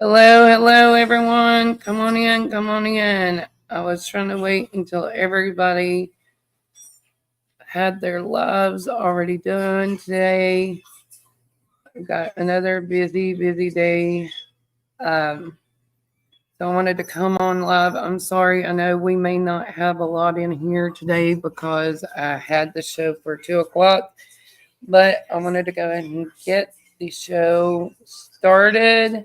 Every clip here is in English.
Hello, everyone. Come on in, come on in. I was trying to wait until everybody had their lives already done today. We've got another busy day. Um, so I wanted to come on live. I'm sorry. I know we may not have a lot in here today because I had the show for 2 o'clock, but I wanted to go ahead and get the show started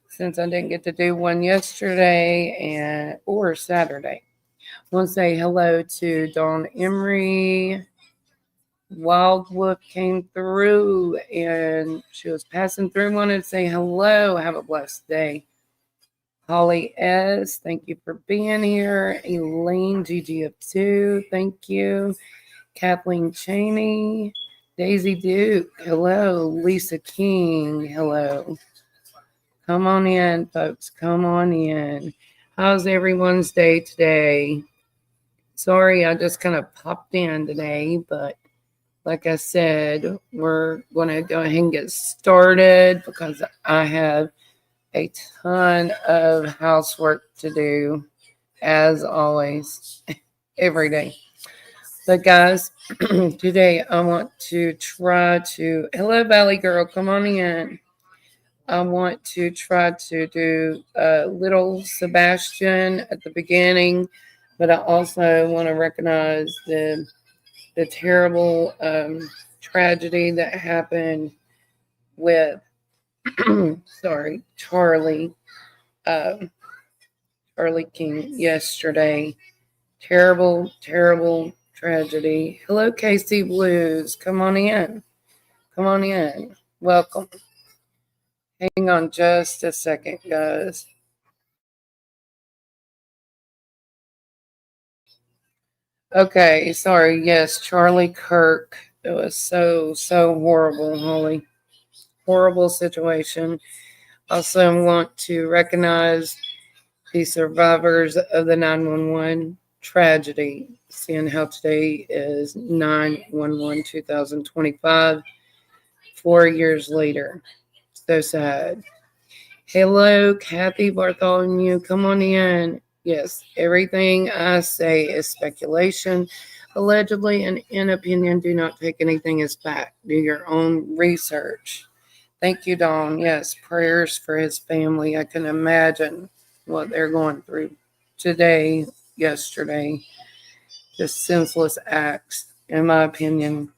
since I didn't get to do one yesterday or Saturday. I want to say hello to Dawn Emery. Wild Wolf came through and she was passing through. Wanted to say hello. Have a blessed day. Holly S., thank you for being here. Elaine GGF2, thank you. Kathleen Cheney. Daisy Duke, hello. Lisa King, hello. Come on in, folks. Come on in. How's everyone's day today? Sorry, I just kind of popped in today, but like I said, we're going to go ahead and get started because I have a ton of housework to do, as always, every day. But guys, today I want to try to. Hello, Valley Girl. Come on in. I want to try to do little Sebastian at the beginning, but I also want to recognize the terrible tragedy that happened with sorry um, Charlie King yesterday. Terrible tragedy. Hello, KC Blues. Come on in. Come on in. Welcome. Hang on just a second, guys. Okay, sorry. Yes, Charlie Kirk. It was so horrible, Holly. Horrible situation. Also, want to recognize the survivors of the 911 tragedy, seeing how today is 9/11 2025, 4 years later. So sad. Hello, Kathy Bartholomew. Come on in. Yes, everything I say is speculation. Allegedly and in opinion, do not take anything as fact. Do your own research. Thank you, Dawn. Yes, prayers for his family. I can imagine what they're going through today, yesterday. Just senseless acts, in my opinion,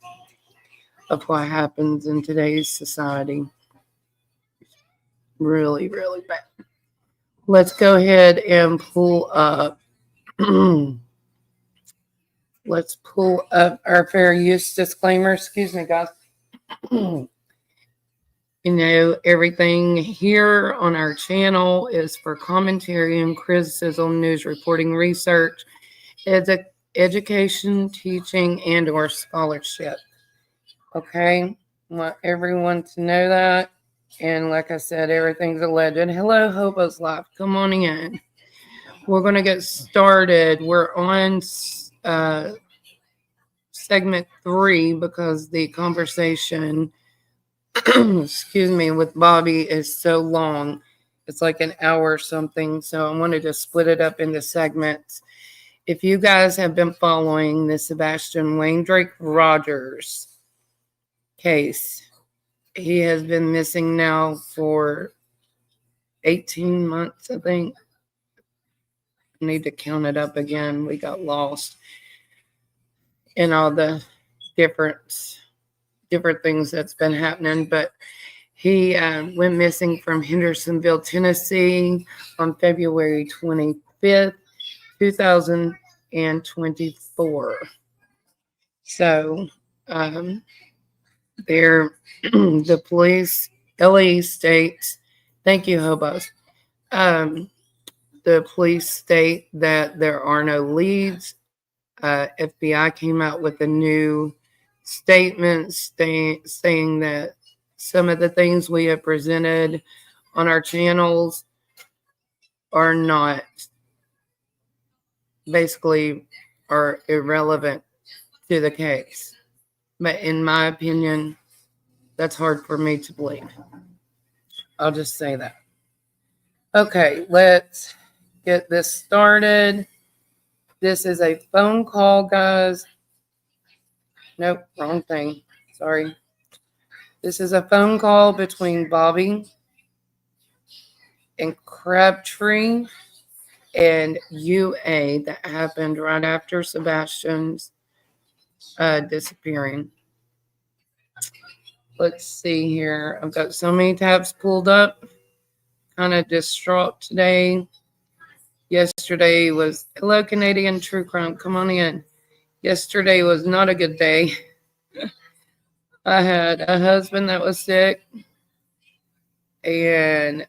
of what happens in today's society. Really bad. Let's go ahead and pull up. Let's pull up our fair use disclaimer. Excuse me, guys. Everything here on our channel is for commentary and criticism, news reporting, research, education, teaching, and or scholarship. Okay? I want everyone to know that. And like I said, everything's alleged. Hello, Hobo's Life. Come on in. We're going to get started. We're on segment 3 because the conversation excuse me, with Bobby is so long. It's like an hour or something. So I wanted to split it up into segments. If you guys have been following the Sebastian Rogers case, he has been missing now for 18 months, I think. I need to count it up again. We got lost in all the different things that's been happening, but he went missing from Hendersonville, Tennessee on February 25th, 2024. So the police, LA states, thank you, Hobos. The police state that there are no leads. FBI came out with a new statement saying that some of the things we have presented on our channels are not, basically, are irrelevant to the case. But in my opinion, that's hard for me to believe. I'll just say that. Okay, let's get this started. This is a phone call, guys. Nope, wrong thing. Sorry. This is a phone call between Bobby and Crabtree and UA that happened right after Sebastian's disappearing. Let's see here. I've got so many tabs pulled up. Kind of distraught today. Yesterday was hello Canadian True Crime. Come on in. Yesterday was not a good day. I had a husband that was sick and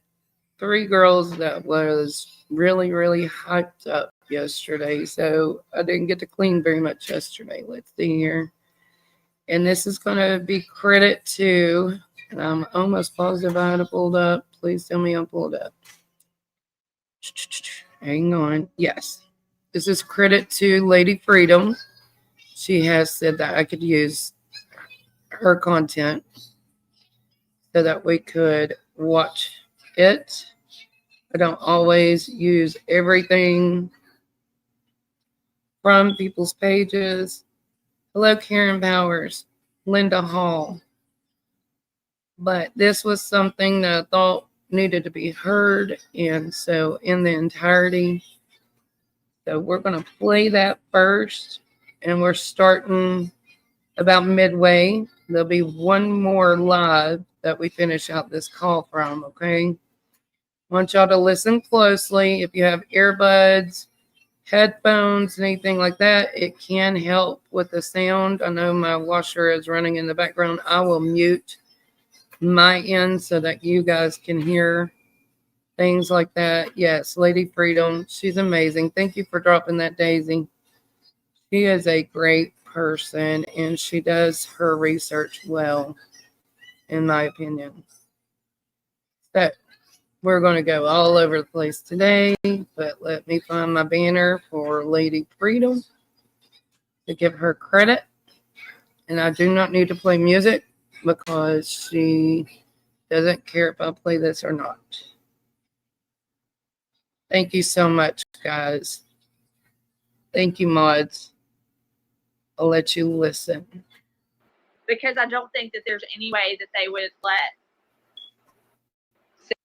3 girls that was really, really hyped up yesterday. So I didn't get to clean very much yesterday. Let's see here. And this is going to be credit to, and I'm almost positive I had it pulled up. Please tell me I'm pulled up. Hang on. Yes. This is credit to Lady Freedom. She has said that I could use her content so that we could watch it. I don't always use everything from people's pages. Hello, Karen Powers, Linda Hall. But this was something that I thought needed to be heard. And so in the entirety, so we're going to play that first. And we're starting about midway. There'll be one more live that we finish out this call from, okay? I want y'all to listen closely. If you have earbuds, headphones, anything like that, it can help with the sound. I know my washer is running in the background. I will mute my end so that you guys can hear things like that. Yes, Lady Freedom, she's amazing. Thank you for dropping that, Daisy. She is a great person and she does her research well, in my opinion. So we're going to go all over the place today, but let me find my banner for Lady Freedom to give her credit. And I do not need to play music because she doesn't care if I play this or not. Thank you so much, guys. Thank you, mods. I'll let you listen. Because I don't think that there's any way that they would let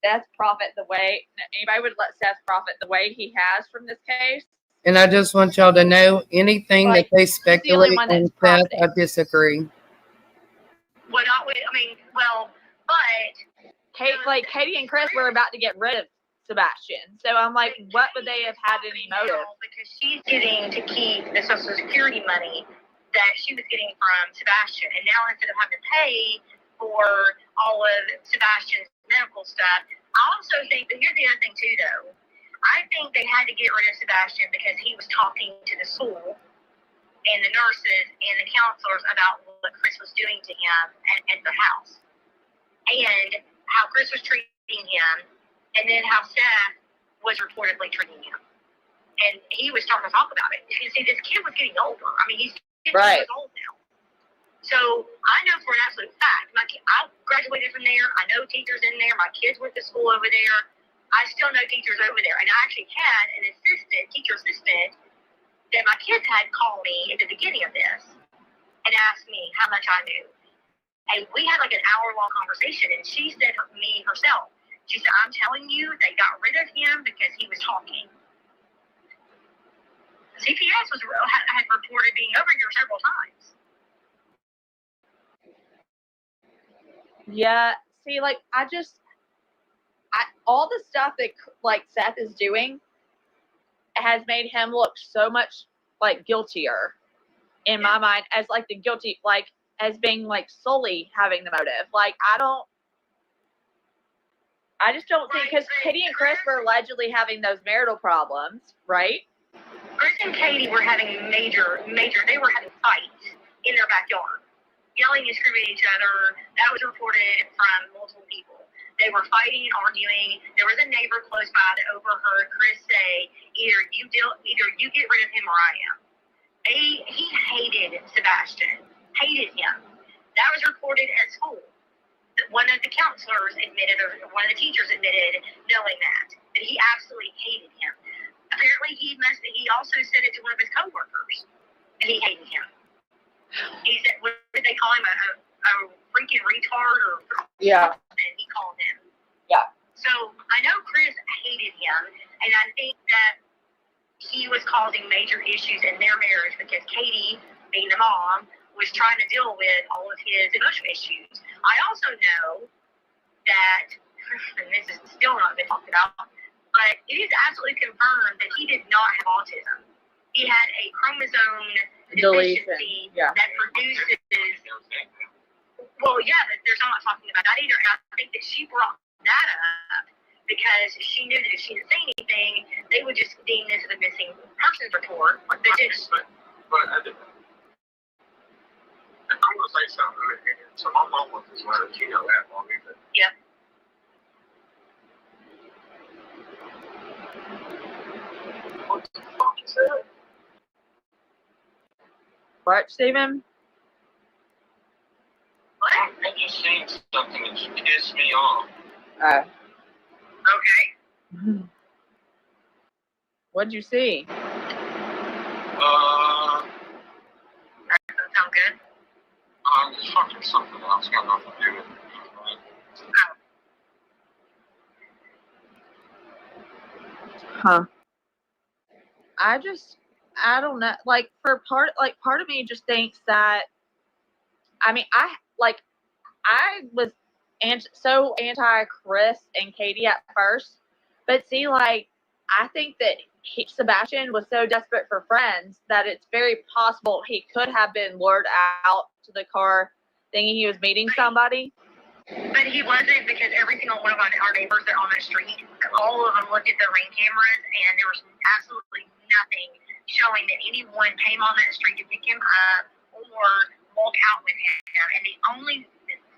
Seth profit the way anybody would let Seth profit the way he has from this case. And I just want y'all to know anything that they speculate on Seth, I disagree. Well, but Katie and Chris were about to get rid of Sebastian. So I'm like, what would they have had any motive? Because she's getting to keep the Social Security money that she was getting from Sebastian. And now instead of having to pay for all of Sebastian's medical stuff, I also think that here's the other thing too, though. I think they had to get rid of Sebastian because he was talking to the school and the nurses and the counselors about what Chris was doing to him at the house. And how Chris was treating him, and then how Seth was reportedly treating him. And he was starting to talk about it. You see, this kid was getting older. I mean, he's 15 years old now. So I know for an absolute fact, I graduated from there. I know teachers in there. My kids went to school over there. I still know teachers over there. And I actually had an teacher assistant that my kids had call me at the beginning of this and ask me how much I knew. And we had like an hour-long conversation, and she said to me herself, she said, I'm telling you, they got rid of him because he was talking. CPS had reported being over here several times. Yeah, see, like, all the stuff that, like, Seth is doing has made him look so much, like, guiltier in my mind as, like, the guilty, like, as being, like, solely having the motive. Like, I just don't think, because Katie and Chris were allegedly having those marital problems, right? Chris and Katie were having they were having fights in their backyard, yelling and screaming at each other. That was reported from multiple people. They were fighting and arguing. There was a neighbor close by that overheard Chris say, either you get rid of him or I am. He hated Sebastian, hated him. That was reported at school. One of the counselors admitted, or one of the teachers admitted knowing that. that he absolutely hated him. Apparently, he also said it to one of his coworkers, and he hated him. He said, what did they call him? A freaking retard or Yeah. something he called him. Yeah. So I know Chris hated him, and I think that he was causing major issues in their marriage because Katie, being the mom, was trying to deal with all of his emotional issues. I also know that, and this is still not been talked about, but it is absolutely confirmed that he did not have autism. He had a chromosome deficiency that produces. Well, yeah, but they're not talking about that either. And I think that she brought that up because she knew that if she didn't say anything, they would just deem this as a missing persons report. But I'm going to say something. So my mom was this letter. She know that, Bobby. Yeah. What the fuck is that? What, Stephen? What? I just seen something that pissed me off. Okay. What'd you see? That doesn't sound good. It's fucking something else. Got nothing to do with it. Huh. I don't know. Like part of me just thinks that, I mean, I was so anti Chris and Katie at first, but see, like, I think that Sebastian was so desperate for friends that it's very possible he could have been lured out to the car thinking he was meeting somebody. But he wasn't, because every single one of our neighbors that are on that street, all of them looked at their ring cameras, and there was absolutely nothing showing that anyone came on that street to pick him up or walk out with him. And the only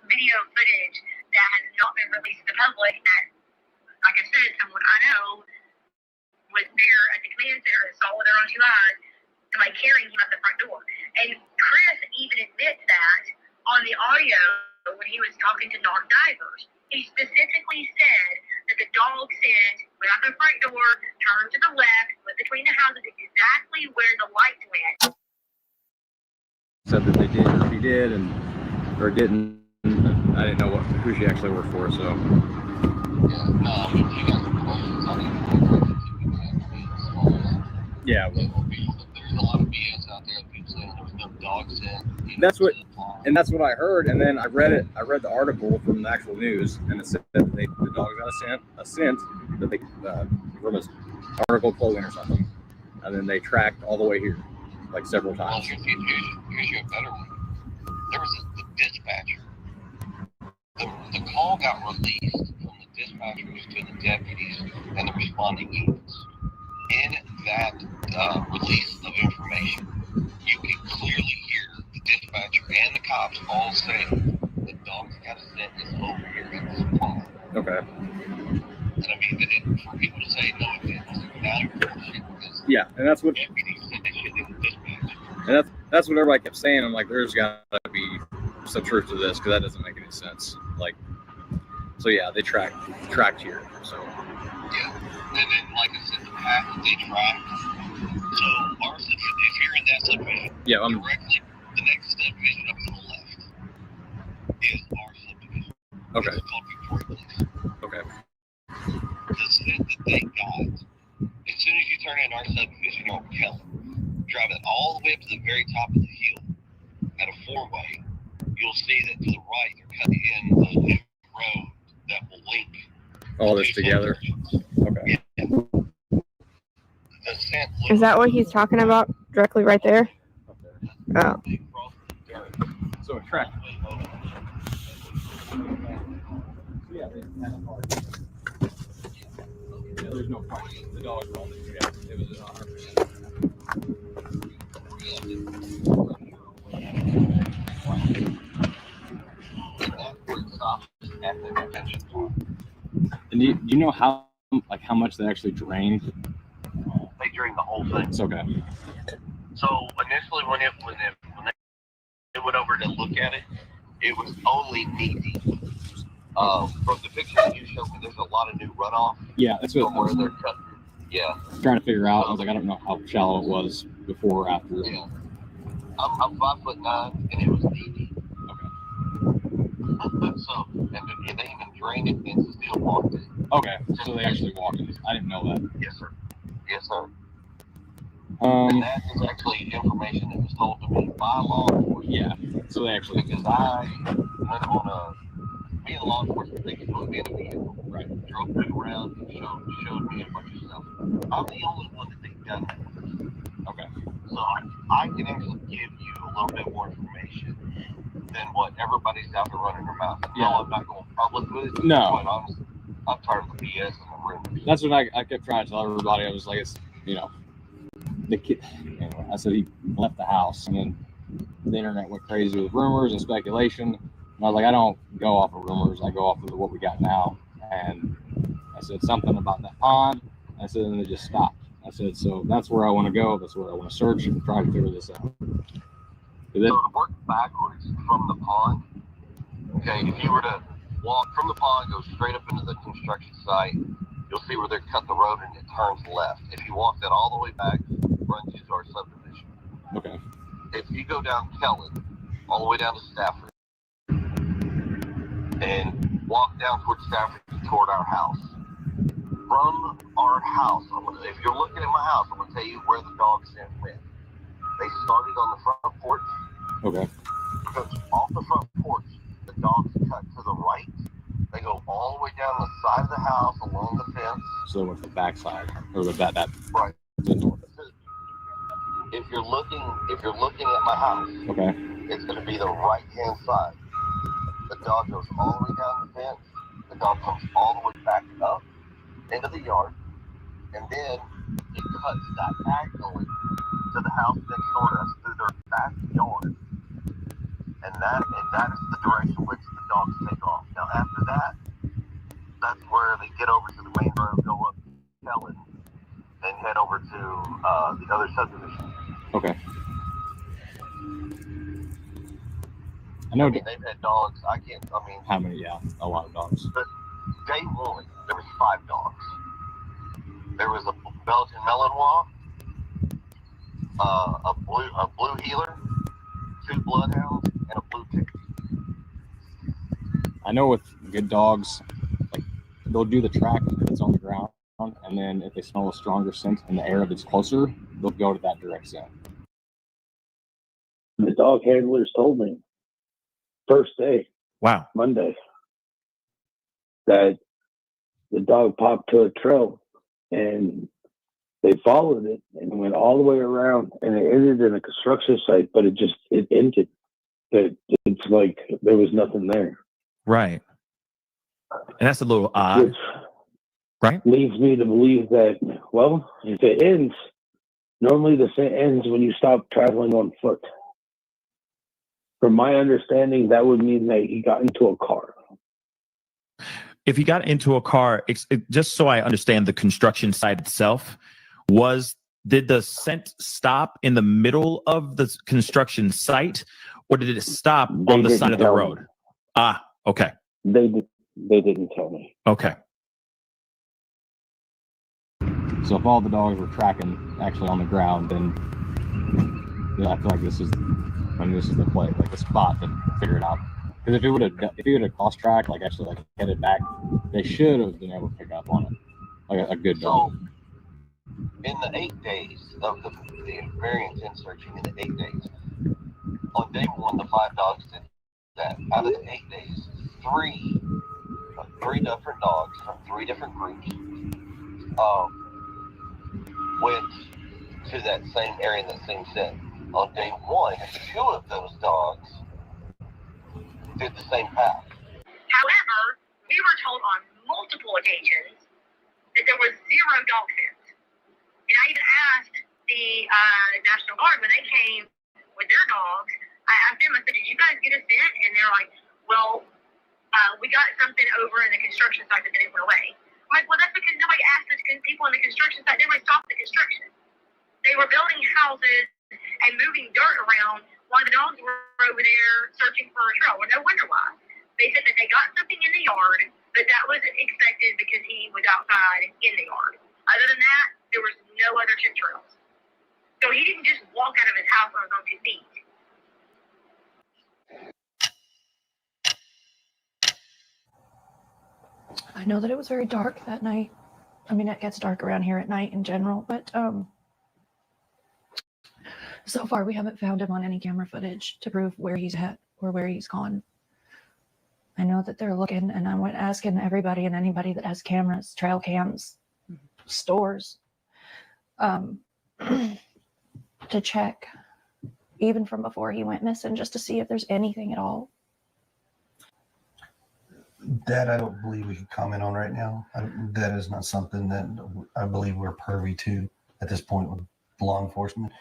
video footage that has not been released to the public that, like I said, someone I know was there at the command center and saw with their own two eyes, somebody carrying him out the front door. And Chris even admits that on the audio when he was talking to dog divers. He specifically said that the dog scent went out the front door, turned to the left, went between the houses, exactly where the lights went. Said that they did, or he did, or didn't. I didn't know who she actually worked for, so. Yeah, well, there's a lot of BS out there. People saying there's no dog scent. That's what I heard, and then I read the article from the actual news, and it said that the dog got a scent that they from an article clothing or something, and then they tracked all the way here, like several times. Well, here's your better one. There was the dispatcher. The call got released from the dispatchers to the deputies and the responding units. In that release of information, you can clearly hear the dispatcher and the cops all saying the dog's got a scent is over here in the supply. Okay. And I mean, for people to say no, it didn't matter. Yeah, and that's what. Deputies said they should do the dispatch. And that's what everybody kept saying. I'm like, there's got to be some truth to this, because that doesn't make any sense. Like, so yeah, they tracked here. So. Yeah. And then, like I said, the path that they tracked. So, our subdivision, if you're in that subdivision, directly, the next subdivision up to the left is our subdivision. Okay. It's called Victoria Place. Okay. The scent that they got, as soon as you turn in our subdivision over Keller, drive it all the way up to the very top of the hill at a four-way, you'll see that to the right, they're cutting in the new road that will link all this together. Okay. Yeah. Is that what he's talking about directly right there? Oh. So a track. Yeah, there's no question. The dogs were all there. Yeah, it was 100%. And do you know how much they actually drained? They drained the whole thing. It's okay. So initially, when they went over to look at it, it was only knee deep. From the picture that you showed me, there's a lot of new runoff. Yeah, that's what from where they're cut. Yeah. Trying to figure out. I was like, I don't know how shallow it was before or after. Yeah. I'm 5'9", and it was deep. Okay. So, and they even drained it and still walked it. Okay, so they actually walked it. I didn't know that. Yes, sir. Yes, sir. And that is actually information that was told to me by law enforcement. Yeah. So they actually. Because I went on me and law enforcement, they could put me in a vehicle. Right. Drove me around and showed me a bunch of stuff. I'm the only one that they've done that with. Okay. So I can actually give you a little bit more information than what everybody's out there running their mouth. Yeah. No, I'm not going public with it. No. Quite honest, I'm tired of the BS and the rumors. That's what I kept trying to tell everybody. I was like, it's, the kid. Anyway, I said he left the house, and then the internet went crazy with rumors and speculation. And I was like, I don't go off of rumors. I go off of what we got now. And I said something about that pond. I said, and it just stopped. I said, so that's where I want to go. That's where I want to search and try to figure this out. So to work backwards from the pond, okay, if you were to walk from the pond, go straight up into the construction site, you'll see where they cut the road and it turns left. If you walk that all the way back, it runs you to our subdivision. Okay. If you go down Kelly, all the way down to Stafford, and walk down towards Stafford toward our house. From our house, if you're looking at my house, I'm going to tell you where the dog scent went. They started on the front porch. Okay. Because off the front porch, the dogs cut to the right. They go all the way down the side of the house along the fence. So with the back side, or that right. If you're looking at my house, okay, it's going to be the right hand side. The dog goes all the way down the fence. The dog comes all the way back up into the yard, and then it cuts diagonally to the house next door to us through their backyard. And that is the direction which the dogs take off. Now after that, that's where they get over to the main road, go up Helen, and head over to the other subdivision. Okay. I know they've had dogs. How many? Yeah, a lot of dogs. But day one, there was 5 dogs. There was a Belgian Malinois, a blue heeler, 2 bloodhounds, and a blue tick. I know with good dogs, like they'll do the track that's on the ground, and then if they smell a stronger scent in the air that's closer, they'll go to that direct scent. The dog handlers told me first day, wow, Monday, that the dog popped to a trail and they followed it and went all the way around, and it ended in a construction site, but it ended. It's like there was nothing there. Right. And that's a little odd. Which right? Leads me to believe that, well, if it ends, normally the scent ends when you stop traveling on foot. From my understanding, that would mean that he got into a car. If he got into a car, just so I understand the construction site itself, did the scent stop in the middle of the construction site, or did it stop on the side of the road? Ah, okay. They didn't tell me. Okay. So if all the dogs were tracking actually on the ground, then I feel like this is the play, like the spot to figure it out. Because if it would have cross tracked, like actually like headed back, they should have been able to pick up on it, like a good dog. So, in the 8 days of the very intense searching, in the 8 days, on day 1, the 5 dogs did that. Out of the 8 days, 3 different dogs from 3 different groups went to that same area in that same set. On day 1, 2 of those dogs did the same path. However, we were told on multiple occasions that there was 0 dog scents. And I even asked the National Guard when they came with their dogs. I asked them, I said, did you guys get a scent? And they're like, well, we got something over in the construction site, but then it went away. I'm like, well, that's because nobody asked the people in the construction site. They would stop the construction. They were building houses and moving dirt around while the dogs were over there searching for a trail. Well, no wonder why. They said that they got something in the yard, but that wasn't expected because he was outside in the yard. Other than that, there was no other chemtrails. So he didn't just walk out of his house on his own 2 feet. I know that it was very dark that night. I mean, it gets dark around here at night in general, but so far we haven't found him on any camera footage to prove where he's at or where he's gone. I know that they're looking, and I went asking everybody and anybody that has cameras, trail cams, stores, to check, even from before he went missing, just to see if there's anything at all. That I don't believe we can comment on right now. That is not something that I believe we're privy to at this point with law enforcement.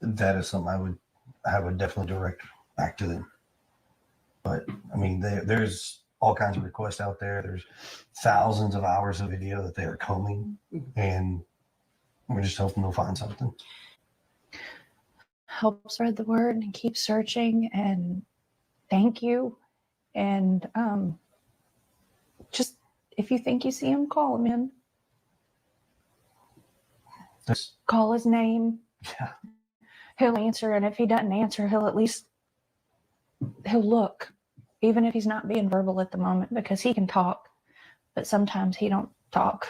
That is something I would definitely direct back to them. But I mean, there's all kinds of requests out there. There's thousands of hours of video that they are combing, and we're just hoping they'll find something. Help spread the word and keep searching, and thank you. And just if you think you see him, call him in. Call his name. Yeah. He'll answer, and if he doesn't answer, he'll look, even if he's not being verbal at the moment, because he can talk, but sometimes he don't talk.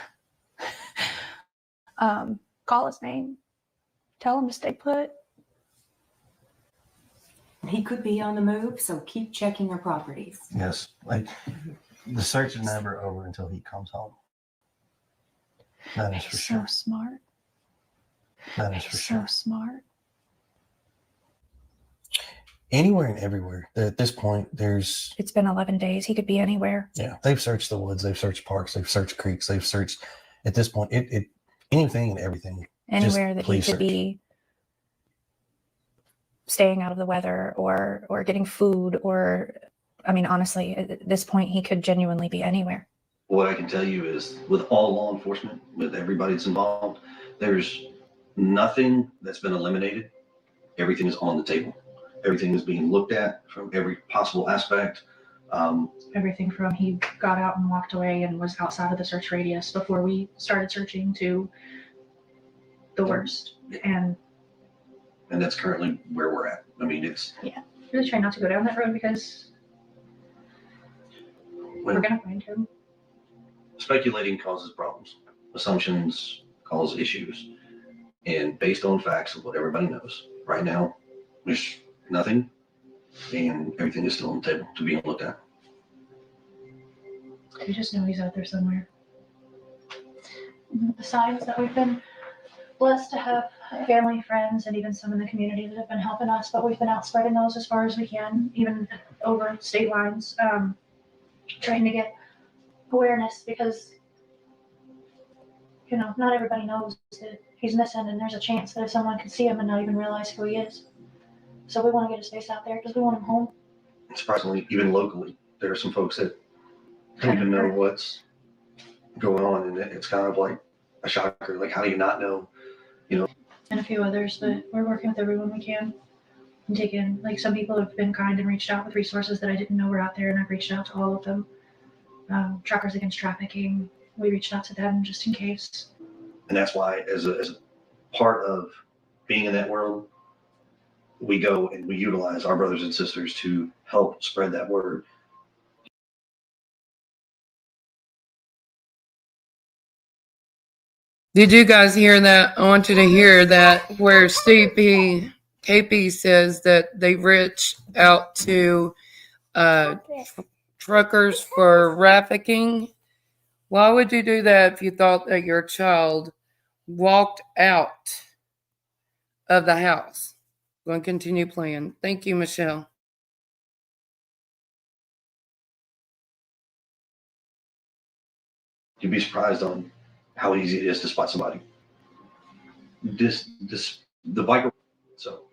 Call his name. Tell him to stay put. He could be on the move, so keep checking your properties. Yes, like the search is never over until he comes home. That is for sure. So smart. That is for sure. So smart. Anywhere and everywhere. At this point, it's been 11 days. He could be anywhere. Yeah, they've searched the woods, they've searched parks, they've searched creeks, they've searched. At this point, it anything and everything. Anywhere that he could be staying out of the weather or getting food, or, I mean, honestly, at this point, he could genuinely be anywhere. What I can tell you is, with all law enforcement, with everybody that's involved, there's nothing that's been eliminated. Everything is on the table. Everything is being looked at from every possible aspect. Everything from he got out and walked away and was outside of the search radius before we started searching to the worst. And that's currently where we're at. I mean, it's... Yeah. Really try not to go down that road because we're going to find him. Speculating causes problems. Assumptions cause issues. And based on facts of what everybody knows, right now, there's nothing, and everything is still on the table to be looked at. We just know he's out there somewhere. The signs that we've been blessed to have family, friends, and even some in the community that have been helping us, but we've been out spreading those as far as we can, even over state lines, trying to get awareness because, you know, not everybody knows that he's missing, and there's a chance that if someone could see him and not even realize who he is. So we want to get his face out there because we want him home. Surprisingly, even locally, there are some folks that don't even know what's going on, and it's kind of like a shocker. Like, how do you not know? You know. And a few others, but we're working with everyone we can. And taking, like, some people have been kind and reached out with resources that I didn't know were out there, and I've reached out to all of them. Truckers Against Trafficking, we reached out to them just in case. And that's why, as a part of being in that world, we go and we utilize our brothers and sisters to help spread that word. Did you guys hear that? I want you to hear that where KP says that they reached out to truckers for trafficking. Why would you do that if you thought that your child walked out of the house? I'm going to continue playing. Thank you, Michelle. You'd be surprised on how easy it is to spot somebody. The biker. So.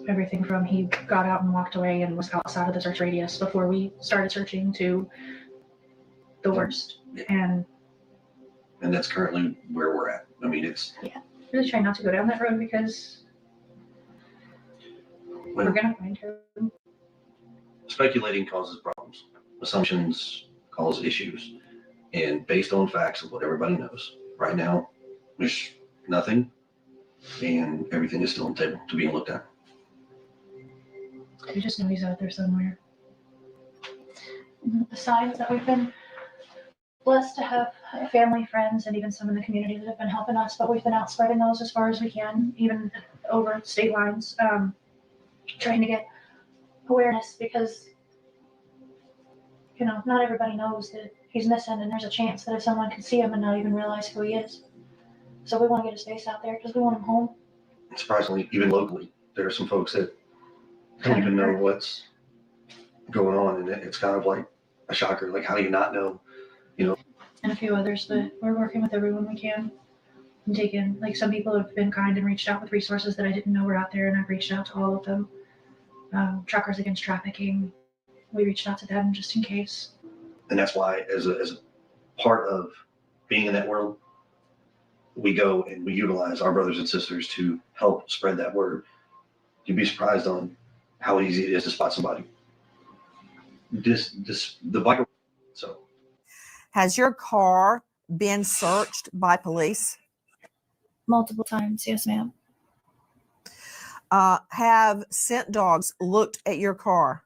Everything from he got out and walked away and was outside of the search radius before we started searching to the worst. And that's currently where we're at. I mean, it's... Yeah. Really try not to go down that road because we're going to find him. speculating causes problems. Assumptions cause issues. And based on facts of what everybody knows, right now, there's nothing, and everything is still on the table to being looked at. We just know he's out there somewhere. Besides that, we've been blessed to have family, friends, and even some in the community that have been helping us, but we've been out spreading those as far as we can, even over state lines, trying to get awareness because, not everybody knows that he's missing, and there's a chance that if someone could see him and not even realize who he is. So we want to get his face out there because we want him home. Surprisingly, even locally, there are some folks that don't even know what's going on, and it's kind of like a shocker. Like, how do you not know? And a few others, but we're working with everyone we can. And taking, like, some people have been kind and reached out with resources that I didn't know were out there, and I've reached out to all of them. Truckers Against Trafficking, we reached out to them just in case. And that's why, as a part of being in that world, we go and we utilize our brothers and sisters to help spread that word. You'd be surprised on how easy it is to spot somebody. The bike. So, has your car been searched by police? Multiple times, yes, ma'am. Have scent dogs looked at your car?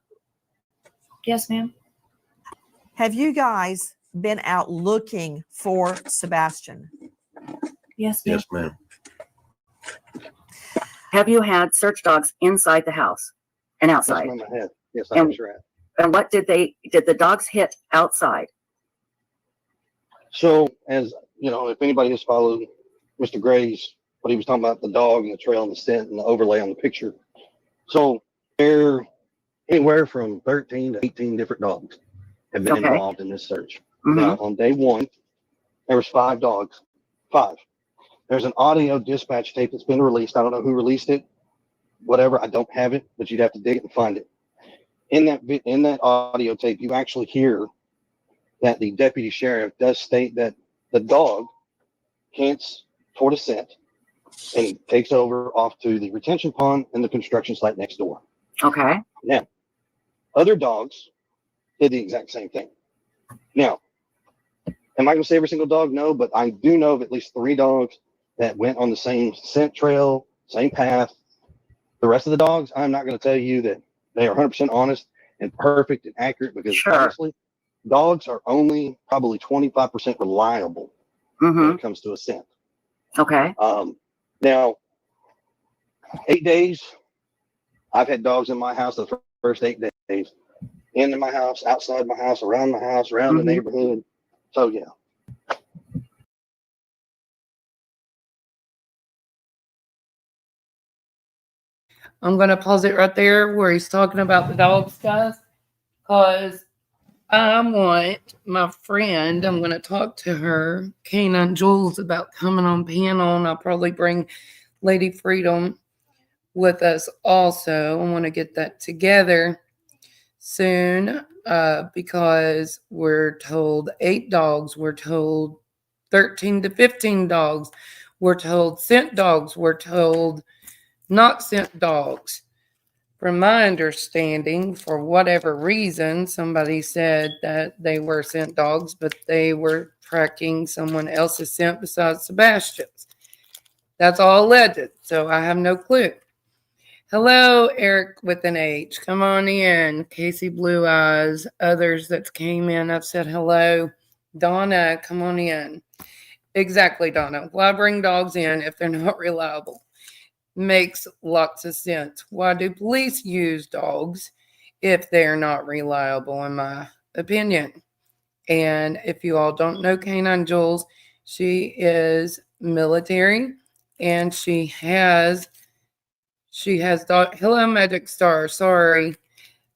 Yes, ma'am. Have you guys been out looking for Sebastian? Yes, ma'am. Yes, ma'am. Have you had search dogs inside the house and outside? Yes, ma'am, I have. Yes, I sure have. And what did the dogs hit outside? So, as you know, if anybody has followed Mr. Gray's, what he was talking about, the dog and the trail and the scent and the overlay on the picture. So, there anywhere from 13 to 18 different dogs have been involved in this search. Mm-hmm. Now, on day one, there was 5 dogs. 5. There's an audio dispatch tape that's been released. I don't know who released it, whatever. I don't have it, but you'd have to dig it and find it. In that audio tape, you actually hear that the deputy sheriff does state that the dog hints toward a scent and he takes over off to the retention pond and the construction site next door. Okay. Now, other dogs did the exact same thing. Now, am I going to say every single dog? No, but I do know of at least 3 dogs that went on the same scent trail, same path. The rest of the dogs, I'm not going to tell you that they are 100% honest and perfect and accurate because honestly, dogs are only probably 25% reliable when it comes to a scent. Okay. Now, 8 days, I've had dogs in my house the first 8 days. In my house, outside my house, around my house, around the neighborhood. So, yeah. I'm going to pause it right there where he's talking about the dogs, guys, because I want my friend, I'm going to talk to her, Canine Jules, about coming on panel, and I'll probably bring Lady Freedom with us also. I want to get that together soon because we're told 8 dogs, we're told 13 to 15 dogs, we're told scent dogs, we're told not scent dogs. From my understanding, for whatever reason, somebody said that they were scent dogs, but they were tracking someone else's scent besides Sebastian's. That's all alleged, so I have no clue. Hello, Eric with an H. Come on in. Casey Blue Eyes, others that came in, I've said hello. Donna, come on in. Exactly, Donna. Why bring dogs in if they're not reliable? Makes lots of sense. Why do police use dogs if they're not reliable, in my opinion? And if you all don't know Canine Jules, she is military and she has hello Magic Star, sorry.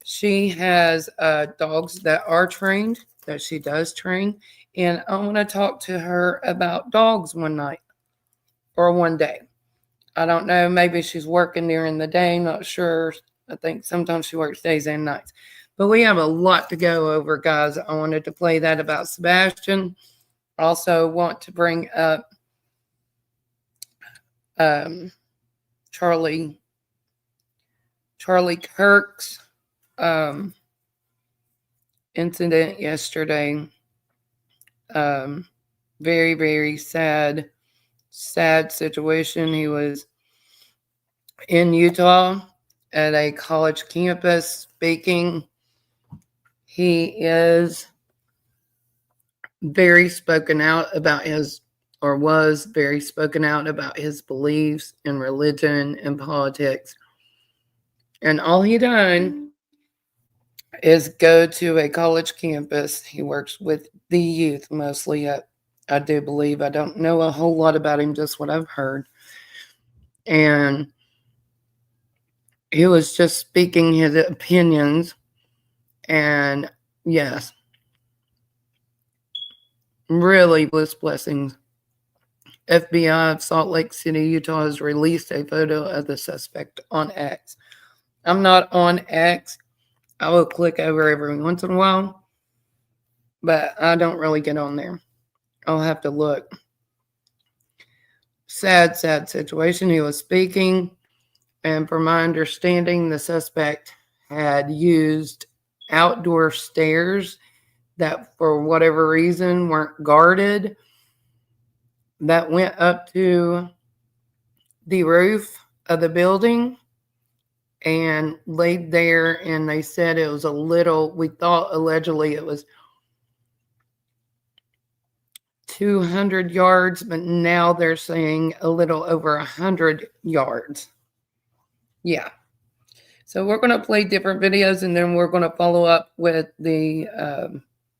She has dogs that are trained, that she does train, and I want to talk to her about dogs one night or one day. I don't know. Maybe she's working during the day. Not sure. I think sometimes she works days and nights. But we have a lot to go over, guys. I wanted to play that about Sebastian. Also want to bring up Charlie Kirk's incident yesterday. Very, very sad situation. He was in Utah at a college campus speaking. He is very spoken out about his, or was very spoken out about his beliefs in religion and politics. And all he done is go to a college campus. He works with the youth mostly, I do believe. I don't know a whole lot about him, just what I've heard. And he was just speaking his opinions. And yes, really blessings. FBI of Salt Lake City, Utah has released a photo of the suspect on X. I'm not on X. I will click over every once in a while, but I don't really get on there. I'll have to look. Sad situation. He was speaking, and from my understanding, the suspect had used outdoor stairs that, for whatever reason, weren't guarded, that went up to the roof of the building and laid there. And they said it was a little, we thought allegedly it was 200 yards, but now they're saying a little over 100 yards. Yeah. So we're going to play different videos, and then we're going to follow up with the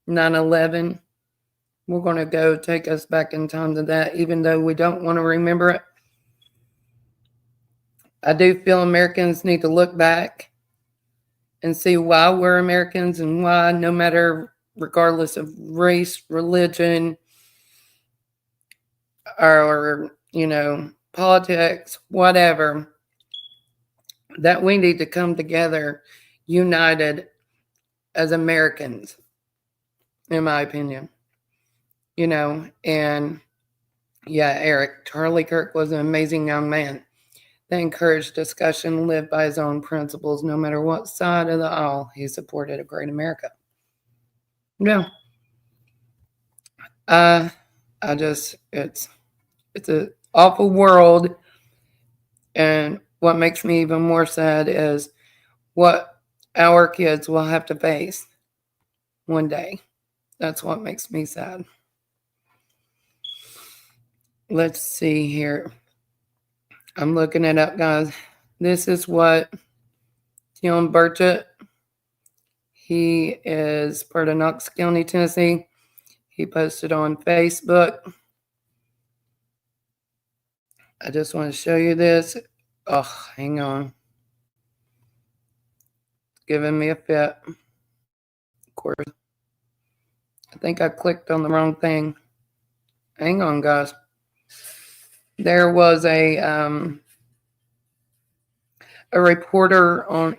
9/11. We're going to go take us back in time to that, even though we don't want to remember it. I do feel Americans need to look back and see why we're Americans, and why, no matter, regardless of race, religion, or, politics, whatever, that we need to come together united as Americans, in my opinion. And yeah, Eric, Charlie Kirk was an amazing young man that encouraged discussion, lived by his own principles, no matter what side of the aisle. He supported a great America. Yeah. It's an awful world. And what makes me even more sad is what our kids will have to face one day. That's what makes me sad. Let's see here. I'm looking it up, guys. This is what Tim Burchett, he is part of Knox County, Tennessee. He posted on Facebook. I just want to show you this. Oh, hang on. It's giving me a fit. Of course. I think I clicked on the wrong thing. Hang on, guys. There was a reporter on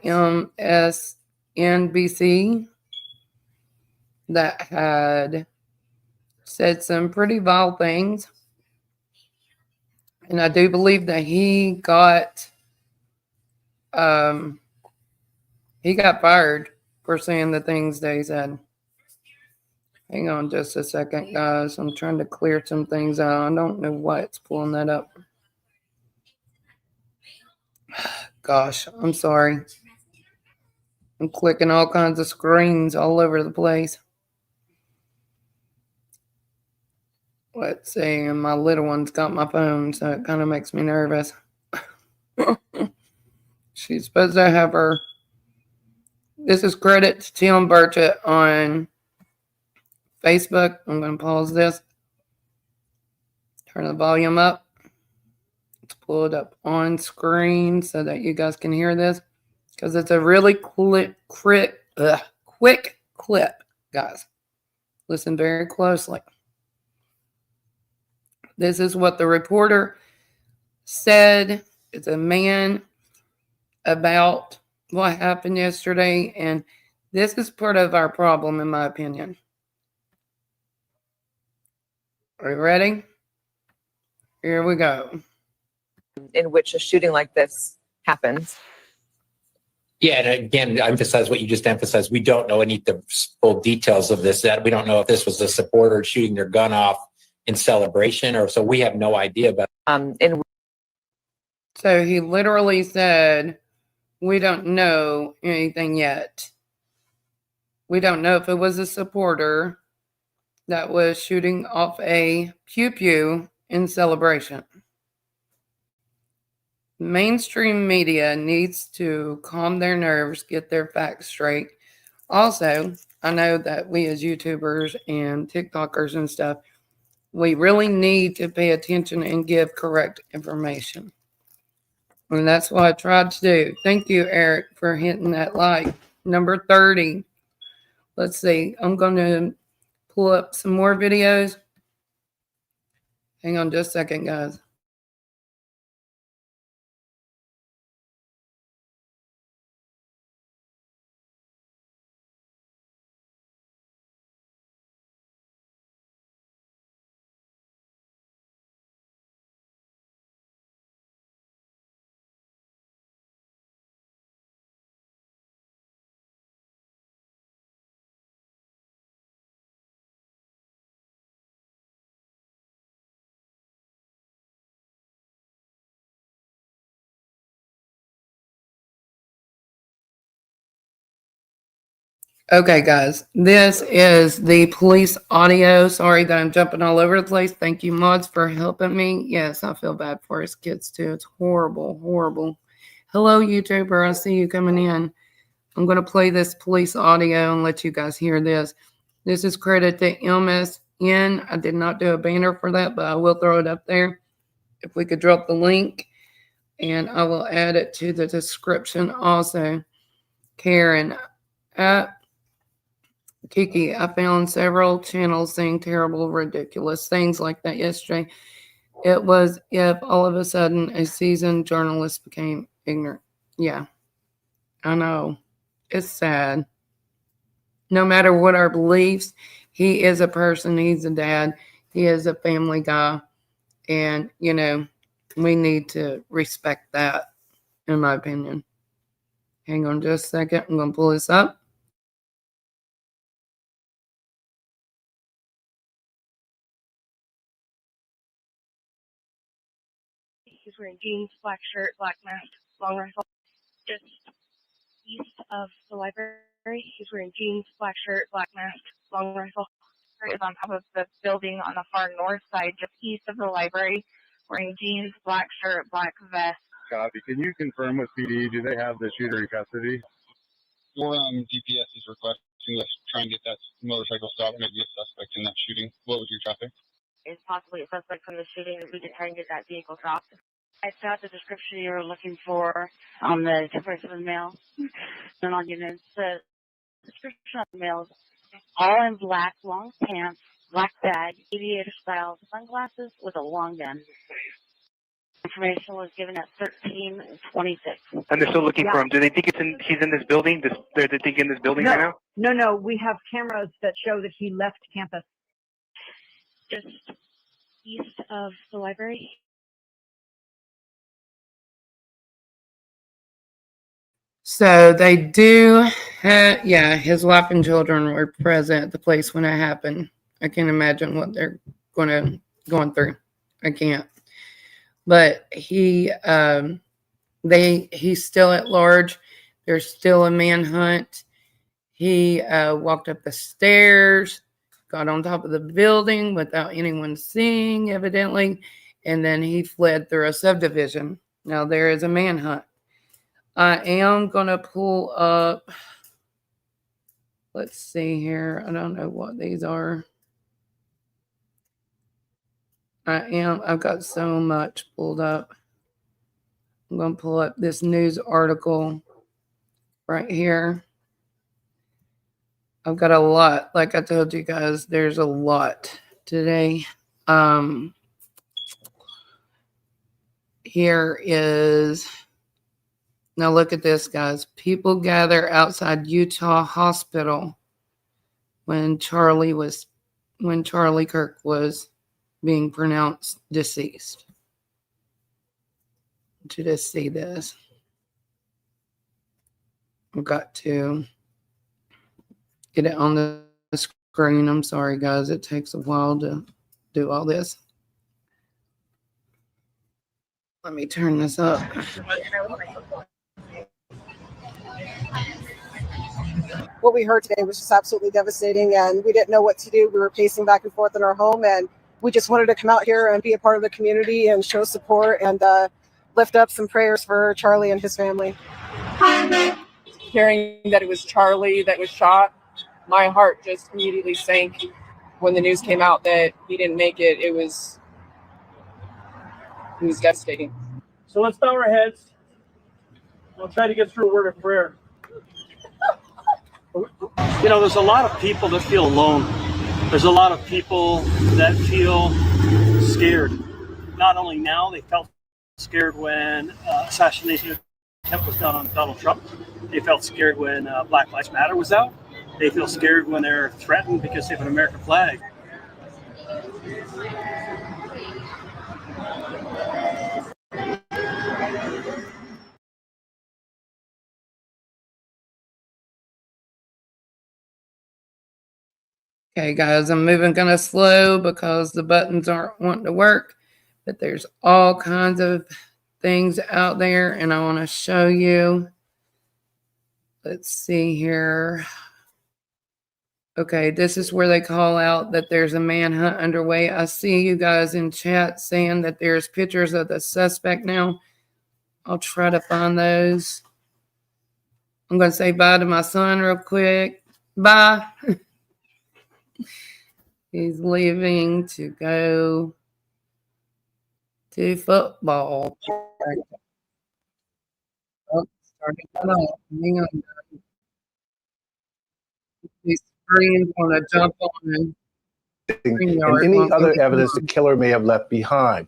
MSNBC that had said some pretty vile things. And I do believe that he got fired for saying the things that he said. Hang on just a second, guys. I'm trying to clear some things out. I don't know why it's pulling that up. Gosh, I'm sorry. I'm clicking all kinds of screens all over the place. Let's see, and my little one's got my phone, so it kind of makes me nervous. She's supposed to have her. This is credit to Tim Burchett on Facebook. I'm going to pause this. Turn the volume up. Let's pull it up on screen so that you guys can hear this, because it's a really quick clip, guys. Listen very closely. This is what the reporter said. It's a man about what happened yesterday, and this is part of our problem, in my opinion. Are you ready? Here we go. In which a shooting like this happens. Yeah, and again, I emphasize what you just emphasized. We don't know any of the full details of this. That we don't know if this was a supporter shooting their gun off in celebration, or so we have no idea about. So he literally said, "We don't know anything yet. We don't know if it was a supporter that was shooting off a pew pew in celebration." Mainstream media needs to calm their nerves, get their facts straight. Also, I know that we as YouTubers and TikTokers and stuff, we really need to pay attention and give correct information. And that's what I tried to do. Thank you, Eric, for hitting that like. Number 30. Let's see. I'm going to pull up some more videos. Hang on just a second, guys. Okay, guys, this is the police audio. Sorry that I'm jumping all over the place. Thank you, mods, for helping me. Yes, I feel bad for his kids, too. It's horrible, horrible. Hello, YouTuber. I see you coming in. I'm going to play this police audio and let you guys hear this. This is credit to MSN. I did not do a banner for that, but I will throw it up there. If we could drop the link, and I will add it to the description also. Karen, Kiki, I found several channels saying terrible, ridiculous things like that yesterday. It was if all of a sudden a seasoned journalist became ignorant. Yeah, I know. It's sad. No matter what our beliefs, he is a person. He's a dad. He is a family guy. And, you know, we need to respect that, in my opinion. Hang on just a second. I'm going to pull this up. He's wearing jeans, black shirt, black mask, long rifle. Just east of the library. He's wearing jeans, black shirt, black mask, long rifle. Is on top of the building on the far north side, just east of the library, wearing jeans, black shirt, black vest. Copy. Can you confirm with PD, do they have the shooter in custody? Or GPS is requesting us try and get that motorcycle stopped, maybe a suspect in that shooting. What was your traffic? Is possibly a suspect from the shooting. We can try and get that vehicle stopped. I found the description you were looking for on the template for the mail. And I'll get into the description of the mails. All in black, long pants, black bag, aviator style sunglasses with a long gun. Information was given at 13:26. And they're still looking for him. Do they think he's in this building? They're thinking in this building right now? No. We have cameras that show that he left campus. Just east of the library. So they do have, yeah, his wife and children were present at the place when it happened. I can't imagine what they're going through. I can't. But he's still at large. There's still a manhunt. He walked up the stairs, got on top of the building without anyone seeing, evidently, and then he fled through a subdivision. Now there is a manhunt. I am going to pull up, let's see here. I don't know what these are. I've got so much pulled up. I'm going to pull up this news article right here. I've got a lot. Like I told you guys, there's a lot today. Here is, now look at this, guys. People gather outside Utah hospital when Charlie Kirk was being pronounced deceased. To just see this. I've got to get it on the screen. I'm sorry, guys. It takes a while to do all this. Let me turn this up. What we heard today was just absolutely devastating, and we didn't know what to do. We were pacing back and forth in our home, and we just wanted to come out here and be a part of the community and show support and lift up some prayers for Charlie and his family. Hearing that it was Charlie that was shot, my heart just immediately sank when the news came out that he didn't make it. It was devastating. So let's bow our heads. We'll try to get through a word of prayer. You know, there's a lot of people that feel alone. There's a lot of people that feel scared. Not only now, they felt scared when assassination attempt was done on Donald Trump. They felt scared when Black Lives Matter was out. They feel scared when they're threatened because they have an American flag. Okay, guys, I'm moving kind of slow because the buttons aren't wanting to work, but there's all kinds of things out there, and I want to show you. Let's see here. Okay, this is where they call out that there's a manhunt underway. I see you guys in chat saying that there's pictures of the suspect now. I'll try to find those. I'm going to say bye to my son real quick. Bye. He's leaving to go to football. Oh, starting that off. Hang on. These screens want to jump on. And any other evidence the killer may have left behind.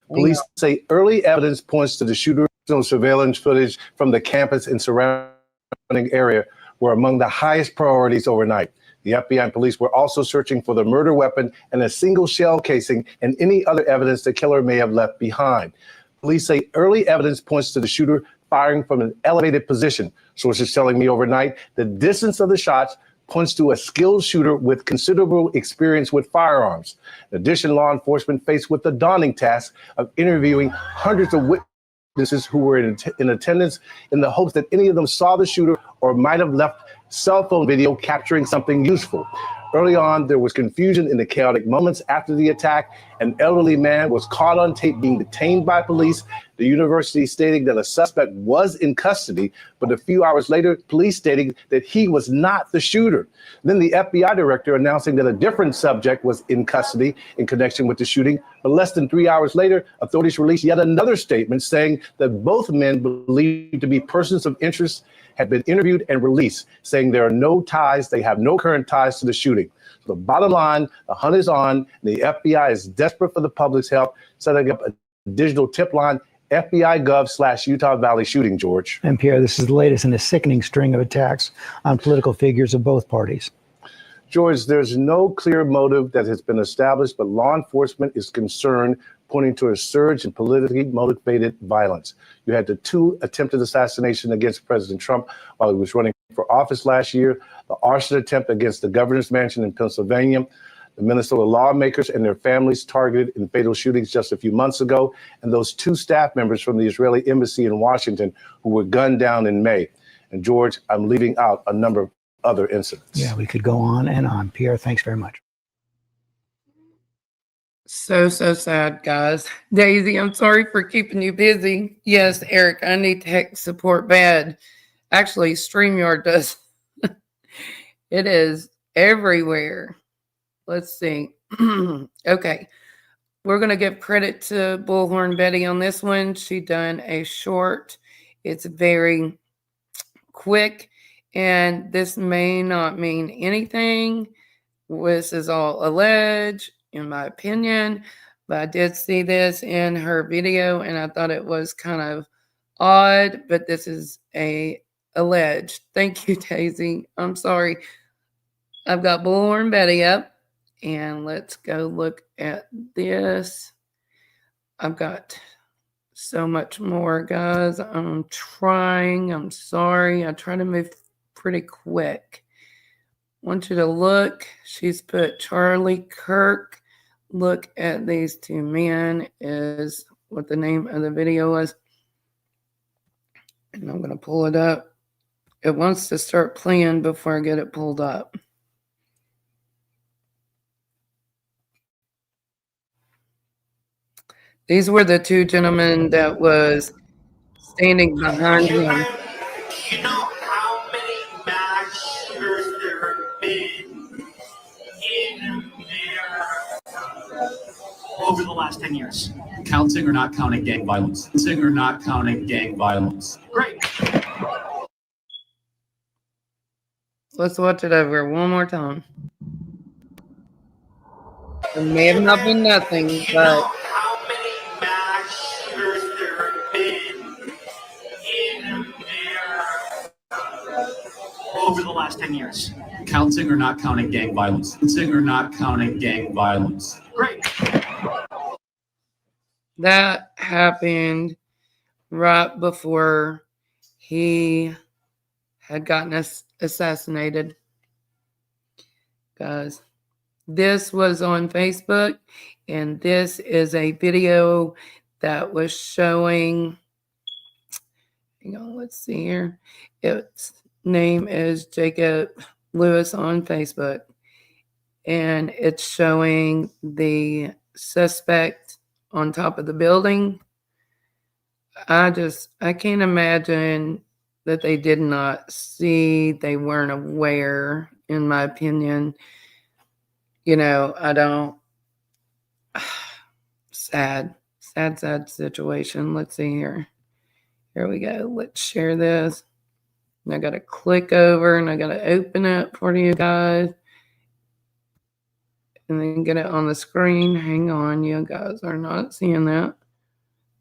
Police say early evidence points to the shooter's surveillance footage from the campus and surrounding area were among the highest priorities overnight. The FBI and police were also searching for the murder weapon and a single shell casing and any other evidence the killer may have left behind. Police say early evidence points to the shooter firing from an elevated position. Sources telling me overnight the distance of the shots points to a skilled shooter with considerable experience with firearms. In addition, law enforcement faced with the daunting task of interviewing hundreds of witnesses who were in attendance in the hopes that any of them saw the shooter or might have left cell phone video capturing something useful. Early on, there was confusion in the chaotic moments after the attack. An elderly man was caught on tape being detained by police, the university stating that a suspect was in custody, but a few hours later, police stating that he was not the shooter. Then the FBI director announcing that a different subject was in custody in connection with the shooting, but less than 3 hours later, authorities released yet another statement saying that both men believed to be persons of interest had been interviewed and released, saying there are no ties, they have no current ties to the shooting. So the bottom line, the hunt is on. The FBI is desperate for the public's help, setting up a digital tip line, FBI Gov/Utah Valley shooting, George. And Pierre, this is the latest in a sickening string of attacks on political figures of both parties. George, there's no clear motive that has been established, but law enforcement is concerned, pointing to a surge in politically motivated violence. You had the 2 attempted assassinations against President Trump while he was running for office last year, the arson attempt against the governor's mansion in Pennsylvania, the Minnesota lawmakers and their families targeted in fatal shootings just a few months ago, and those 2 staff members from the Israeli embassy in Washington who were gunned down in May. And George, I'm leaving out a number of other incidents. Yeah, we could go on and on. Pierre, thanks very much. So sad, guys. Daisy, I'm sorry for keeping you busy. Yes, Eric, I need tech support bad. Actually, StreamYard does. It is everywhere. Let's see. Okay. We're going to give credit to Bullhorn Betty on this one. She done a short. It's very quick, and this may not mean anything. This is all alleged, in my opinion, but I did see this in her video, and I thought it was kind of odd, but this is alleged. Thank you, Daisy. I'm sorry. I've got Bullhorn Betty up, and let's go look at this. I've got so much more, guys. I'm trying. I'm sorry. I try to move pretty quick. Want you to look. She's put Charlie Kirk. Look at these two men is what the name of the video was. And I'm going to pull it up. It wants to start playing before I get it pulled up. These were the two gentlemen that was standing behind him. You know how many mass shooters there have been in America over the last 10 years? Counting or not counting gang violence? Counting or not counting gang violence? Great. Let's watch it over one more time. It may have not been nothing, but How many mass shooters there have been in America over the last 10 years? Counting or not counting gang violence? Counting or not counting gang violence? Great. that happened right before he had gotten assassinated. Guys, this was on Facebook, and this is a video that was showing, hang on, let's see here. Its name is Jacob Lewis on Facebook, and it's showing the suspect on top of the building. I can't imagine that they did not see, they weren't aware, in my opinion. You know, I don't, sad situation. Let's see here. Here we go. Let's share this. And I got to click over and I got to open it for you guys. And then get it on the screen. Hang on, you guys are not seeing that.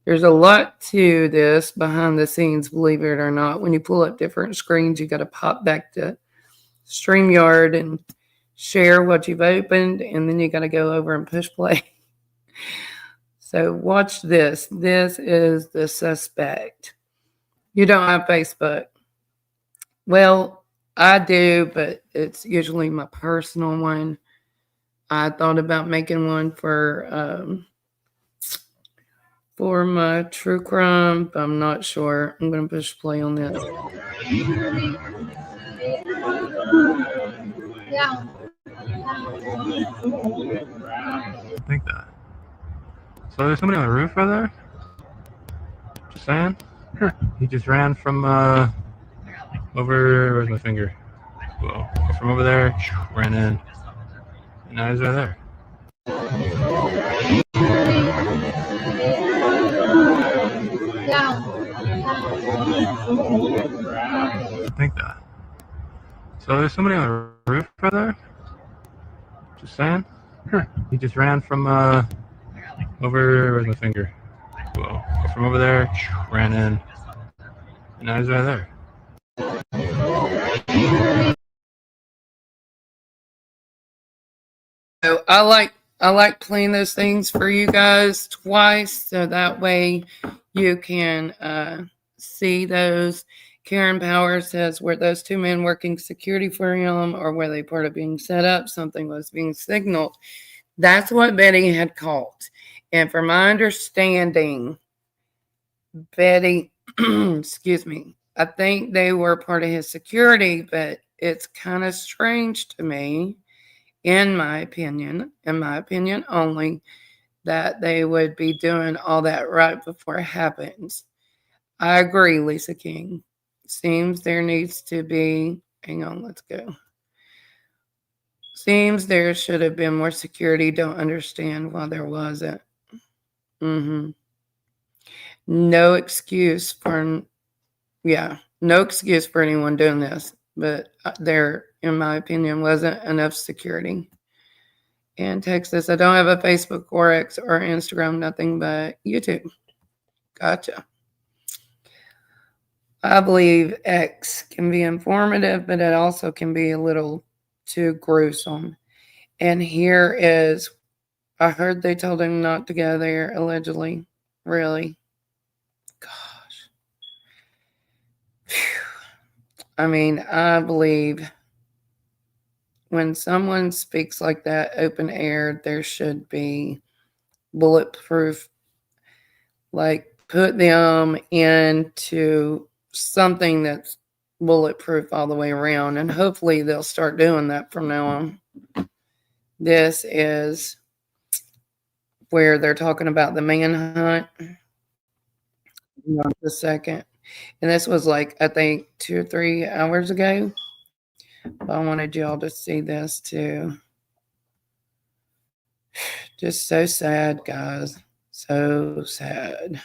There's a lot to this behind the scenes, believe it or not. When you pull up different screens, you got to pop back to StreamYard and share what you've opened, and then you got to go over and push play. So watch this. This is the suspect. You don't have Facebook. Well, I do, but it's usually my personal one. I thought about making one for my true crime, but I'm not sure. I'm going to push play on this. Yeah. I think that. So there's somebody on the roof right there? Just saying? He just ran from over, where's my finger? Whoa. From over there, ran in. And now he's right there. Yeah. I think that. So there's somebody on the roof right there? Just saying? He just ran from over, where's my finger? Whoa. From over there, ran in. And now he's right there. So I like playing those things for you guys twice, so that way you can see those. Karen Power says, were those two men working security for him, or were they part of being set up? Something was being signaled. That's what Betty had called. And from my understanding, Betty, excuse me, I think they were part of his security, but it's kind of strange to me, in my opinion only, that they would be doing all that right before it happens. I agree, Lisa King. Seems there needs to be, hang on, let's go. Seems there should have been more security. Don't understand why there wasn't. No excuse for, no excuse for anyone doing this, but there, in my opinion, wasn't enough security. And Texas, I don't have a Facebook or X or Instagram, nothing but YouTube. Gotcha. I believe X can be informative, but it also can be a little too gruesome. And here is, I heard they told him not to go there, allegedly. Really? I mean, I believe when someone speaks like that, open air, there should be bulletproof, like put them into something that's bulletproof all the way around. And hopefully they'll start doing that from now on. This is where they're talking about the manhunt. Just a second. And this was like, I think 2 or 3 hours ago. But I wanted y'all to see this too. Just so sad, guys. So sad.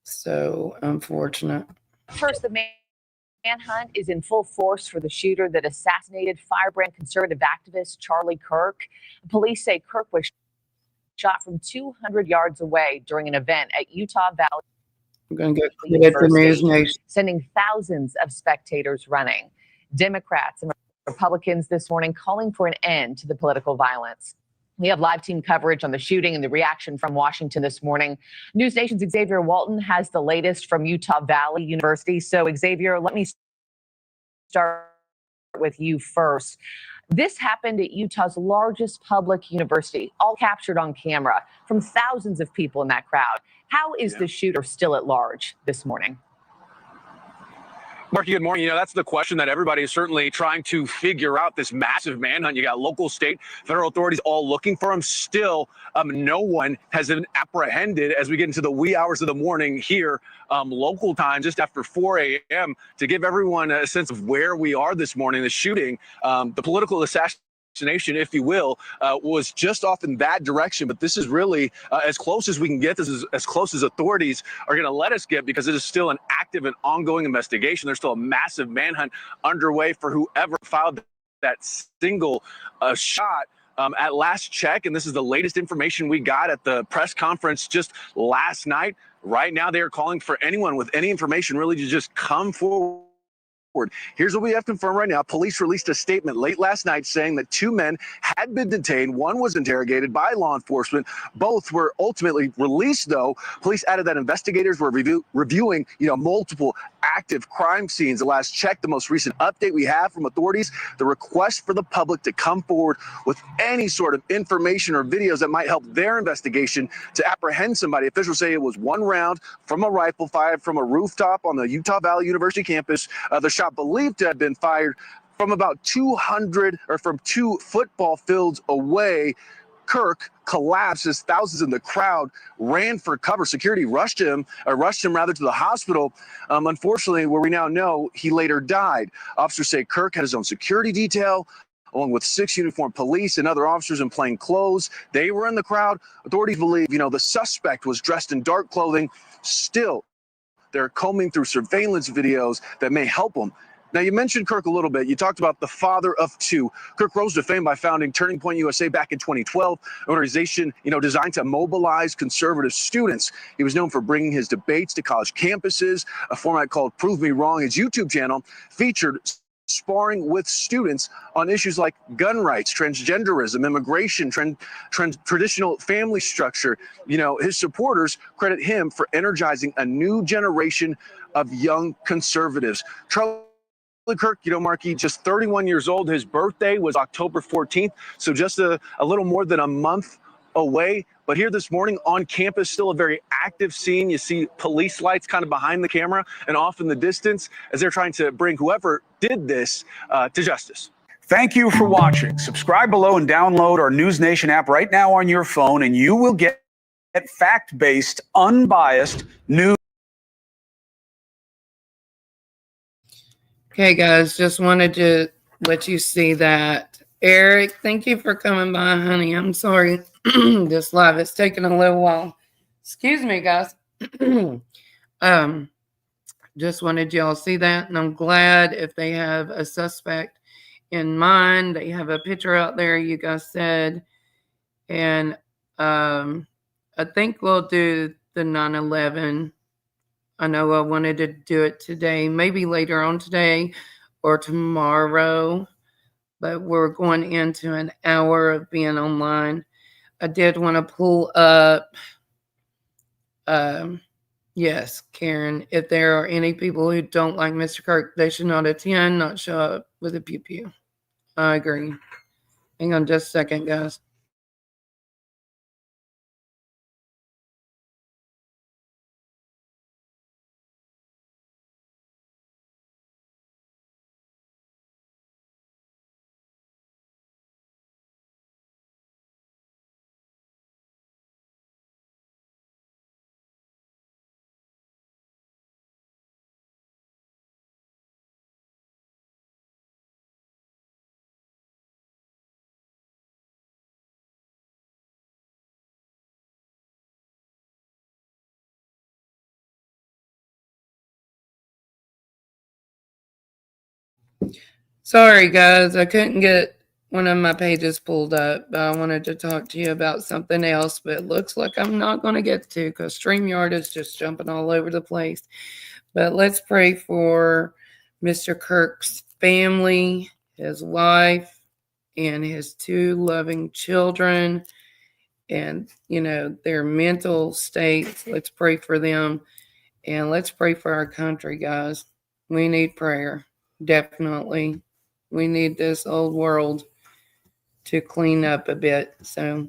So unfortunate. First, the manhunt is in full force for the shooter that assassinated firebrand conservative activist Charlie Kirk. Police say Kirk was shot from 200 yards away during an event at Utah Valley I'm going to get credit for News Nation. sending thousands of spectators running. Democrats and Republicans this morning calling for an end to the political violence. We have live team coverage on the shooting and the reaction from Washington this morning. News Nation's Xavier Walton has the latest from Utah Valley University. So, Xavier, let me start with you first. This happened at Utah's largest public university, all captured on camera from thousands of people in that crowd. How is the shooter still at large this morning? Marky, good morning. You know, that's the question that everybody is certainly trying to figure out, this massive manhunt. You got local, state, federal authorities all looking for him. Still, no one has been apprehended as we get into the wee hours of the morning here, local time, just after 4 a.m. To give everyone a sense of where we are this morning, the shooting, the political assassination, if you will, was just off in that direction. But this is really as close as we can get. This is as close as authorities are going to let us get, because it is still an active and ongoing investigation. There's still a massive manhunt underway for whoever filed that single shot. At last check, and this is the latest information we got at the press conference just last night. Right now, they are calling for anyone with any information really to just come forward. Here's what we have confirmed right now. Police released a statement late last night saying that 2 men had been detained. One was interrogated by law enforcement. Both were ultimately released, though. Police added that investigators were reviewing, multiple active crime scenes. The last check, the most recent update we have from authorities, the request for the public to come forward with any sort of information or videos that might help their investigation to apprehend somebody. Officials say it was 1 round from a rifle fired from a rooftop on the Utah Valley University campus. The shot believed to have been fired from about 200 or from 2 football fields away. Kirk collapsed as thousands in the crowd ran for cover. Security rushed him to the hospital. Unfortunately, where we now know he later died. Officers say Kirk had his own security detail, along with 6 uniformed police and other officers in plain clothes. They were in the crowd. Authorities believe, the suspect was dressed in dark clothing. Still, they're combing through surveillance videos that may help them. Now, you mentioned Kirk a little bit. You talked about the father of 2. Kirk rose to fame by founding Turning Point USA back in 2012, an organization, designed to mobilize conservative students. He was known for bringing his debates to college campuses, a format called Prove Me Wrong. His YouTube channel featured sparring with students on issues like gun rights, transgenderism, immigration, traditional family structure. His supporters credit him for energizing a new generation of young conservatives. Charlie Kirk, Marky, just 31 years old. His birthday was October 14th, so just a little more than a month away. But here this morning on campus, still a very active scene. You see police lights kind of behind the camera and off in the distance as they're trying to bring whoever did this to justice. Thank you for watching. Subscribe below and download our News Nation app right now on your phone, and you will get fact-based, unbiased news. Okay, guys, just wanted to let you see that. Eric, thank you for coming by, honey. I'm sorry this live is taking a little while. Excuse me, guys. Just wanted y'all to see that, and I'm glad if they have a suspect in mind. They have a picture out there, you guys said, and I think we'll do the 9/11. I know I wanted to do it today, maybe later on today or tomorrow, but we're going into an hour of being online. I did want to pull up Yes, Karen, if there are any people who don't like Mr. Kirk, they should not attend, not show up with a pew pew. I agree. Hang on just a second, guys. Sorry, guys, I couldn't get one of my pages pulled up, but I wanted to talk to you about something else, but it looks like I'm not going to get to because StreamYard is just jumping all over the place. But let's pray for Mr. Kirk's family, his wife, and his 2 loving children, and, their mental states. Let's pray for them, and let's pray for our country, guys. We need prayer, definitely. We need this old world to clean up a bit. So,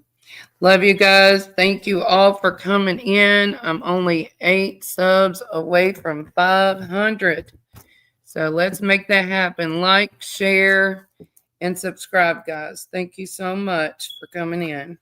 love you guys. Thank you all for coming in. I'm only 8 subs away from 500. So, let's make that happen. Like, share, and subscribe, guys. Thank you so much for coming in.